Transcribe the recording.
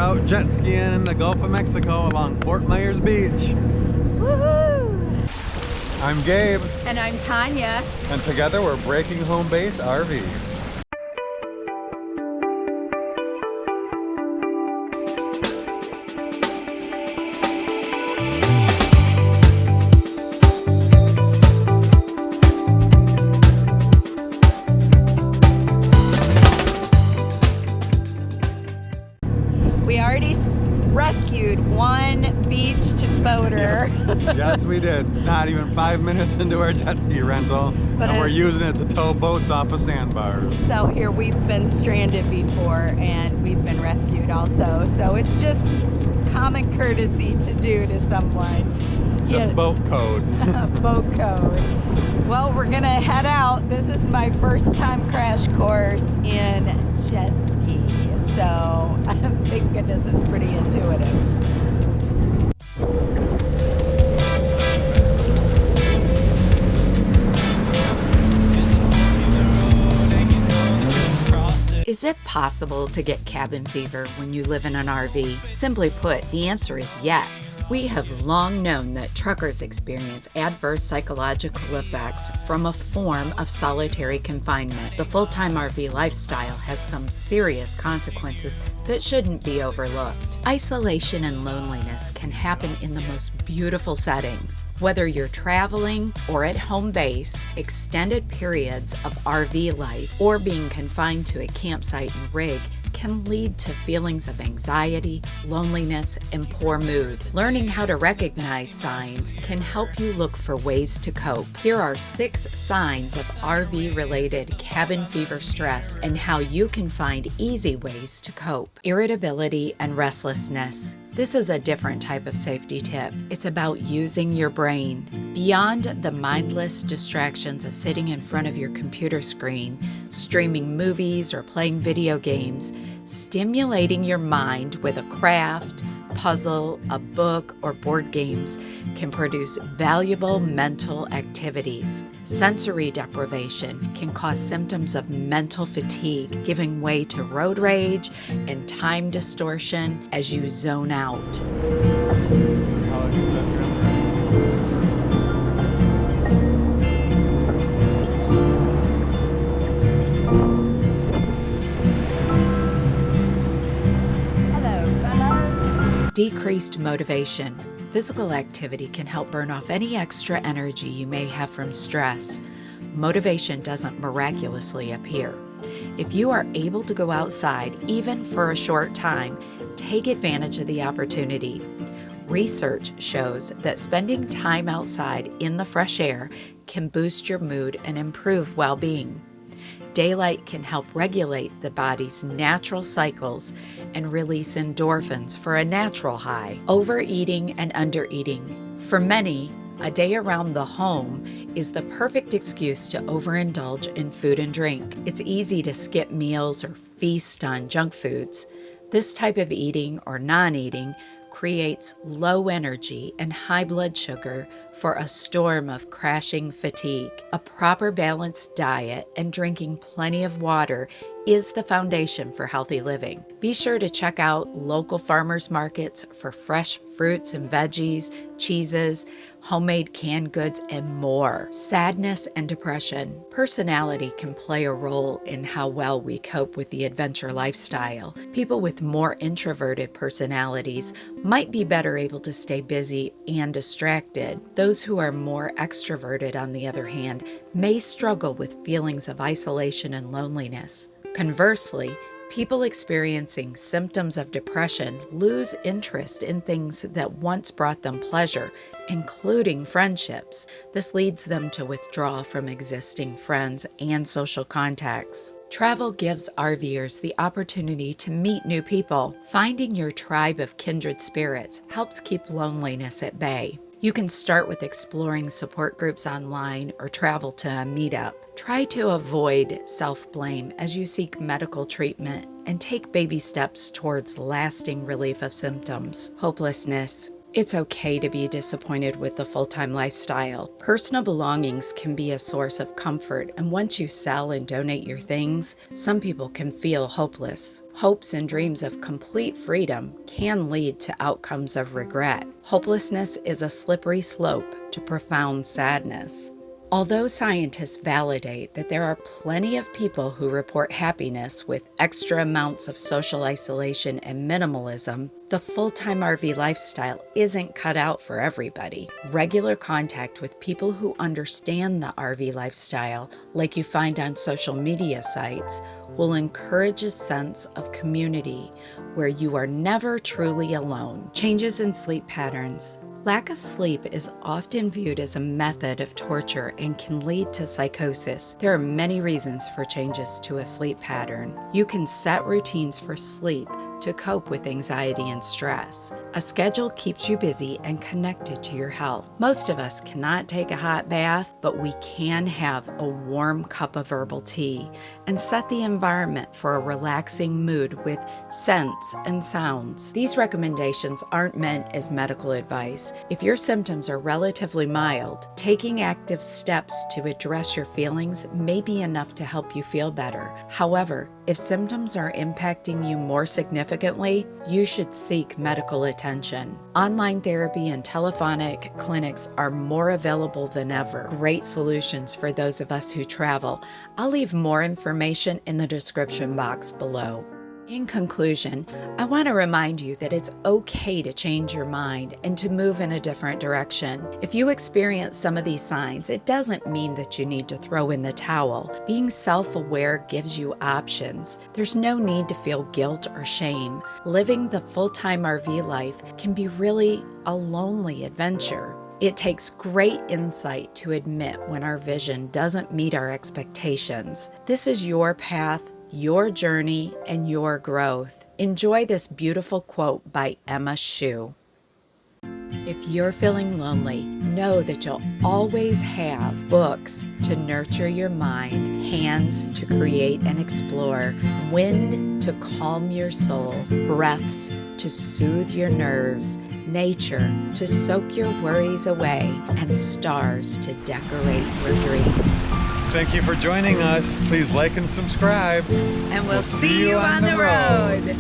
out jet skiing in the Gulf of Mexico along Fort Myers Beach. Woohoo! I'm Gabe. And I'm Tanya. And together we're Breaking Home Base RV. We already rescued one beached boater. Yes, we did. Not even 5 minutes into our jet ski rental, and we're using it to tow boats off of sandbars. So here we've been stranded before and we've been rescued also. So it's just common courtesy to do to someone. Just boat code. Boat code. Well, we're gonna head out. This is my first time crash course in jet ski. So thank goodness it's pretty intuitive. Is it possible to get cabin fever when you live in an RV? Simply put, the answer is yes. We have long known that truckers experience adverse psychological effects from a form of solitary confinement. The full-time RV lifestyle has some serious consequences that shouldn't be overlooked. Isolation and loneliness can happen in the most beautiful settings. Whether you're traveling or at home base, extended periods of RV life, or being confined to a campsite and rig can lead to feelings of anxiety, loneliness, and poor mood. Learning how to recognize signs can help you look for ways to cope. Here are 6 signs of RV-related cabin fever stress and how you can find easy ways to cope. Irritability and restlessness. This is a different type of safety tip. It's about using your brain. Beyond the mindless distractions of sitting in front of your computer screen, streaming movies, or playing video games, stimulating your mind with a craft, puzzle, a book, or board games can produce valuable mental activities. Sensory deprivation can cause symptoms of mental fatigue, giving way to road rage and time distortion as you zone out. Decreased motivation. Physical activity can help burn off any extra energy you may have from stress. Motivation doesn't miraculously appear. If you are able to go outside, even for a short time, take advantage of the opportunity. Research shows that spending time outside in the fresh air can boost your mood and improve well-being. Daylight can help regulate the body's natural cycles and release endorphins for a natural high. Overeating and undereating. For many, a day around the home is the perfect excuse to overindulge in food and drink. It's easy to skip meals or feast on junk foods. This type of eating or non-eating creates low energy and high blood sugar for a storm of crashing fatigue. A proper balanced diet and drinking plenty of water is the foundation for healthy living. Be sure to check out local farmers markets for fresh fruits and veggies, cheeses, homemade canned goods, and more. Sadness and depression. Personality can play a role in how well we cope with the adventure lifestyle. People with more introverted personalities might be better able to stay busy and distracted. Those who are more extroverted, on the other hand, may struggle with feelings of isolation and loneliness. Conversely, people experiencing symptoms of depression lose interest in things that once brought them pleasure, including friendships. This leads them to withdraw from existing friends and social contacts. Travel gives RVers the opportunity to meet new people. Finding your tribe of kindred spirits helps keep loneliness at bay. You can start with exploring support groups online or travel to a meetup. Try to avoid self-blame as you seek medical treatment and take baby steps towards lasting relief of symptoms. Hopelessness. It's okay to be disappointed with the full-time lifestyle. Personal belongings can be a source of comfort, and once you sell and donate your things, some people can feel hopeless. Hopes and dreams of complete freedom can lead to outcomes of regret. Hopelessness is a slippery slope to profound sadness. Although scientists validate that there are plenty of people who report happiness with extra amounts of social isolation and minimalism, the full-time RV lifestyle isn't cut out for everybody. Regular contact with people who understand the RV lifestyle, like you find on social media sites, will encourage a sense of community where you are never truly alone. Changes in sleep patterns. Lack of sleep is often viewed as a method of torture and can lead to psychosis. There are many reasons for changes to a sleep pattern. You can set routines for sleep to cope with anxiety and stress. A schedule keeps you busy and connected to your health. Most of us cannot take a hot bath, but we can have a warm cup of herbal tea and set the environment for a relaxing mood with scents and sounds. These recommendations aren't meant as medical advice. If your symptoms are relatively mild, taking active steps to address your feelings may be enough to help you feel better. However, if symptoms are impacting you more significantly, you should seek medical attention. Online therapy and telephonic clinics are more available than ever. Great solutions for those of us who travel. I'll leave more information in the description box below. In conclusion, I want to remind you that it's okay to change your mind and to move in a different direction. If you experience some of these signs, it doesn't mean that you need to throw in the towel. Being self-aware gives you options. There's no need to feel guilt or shame. Living the full-time RV life can be really a lonely adventure. It takes great insight to admit when our vision doesn't meet our expectations. This is your path, your journey, and your growth. Enjoy this beautiful quote by Emma Shue. If you're feeling lonely, know that you'll always have books to nurture your mind, hands to create and explore, wind to calm your soul, breaths to soothe your nerves, nature to soak your worries away, and stars to decorate your dreams. Thank you for joining us. Please like and subscribe. And we'll see you on the road.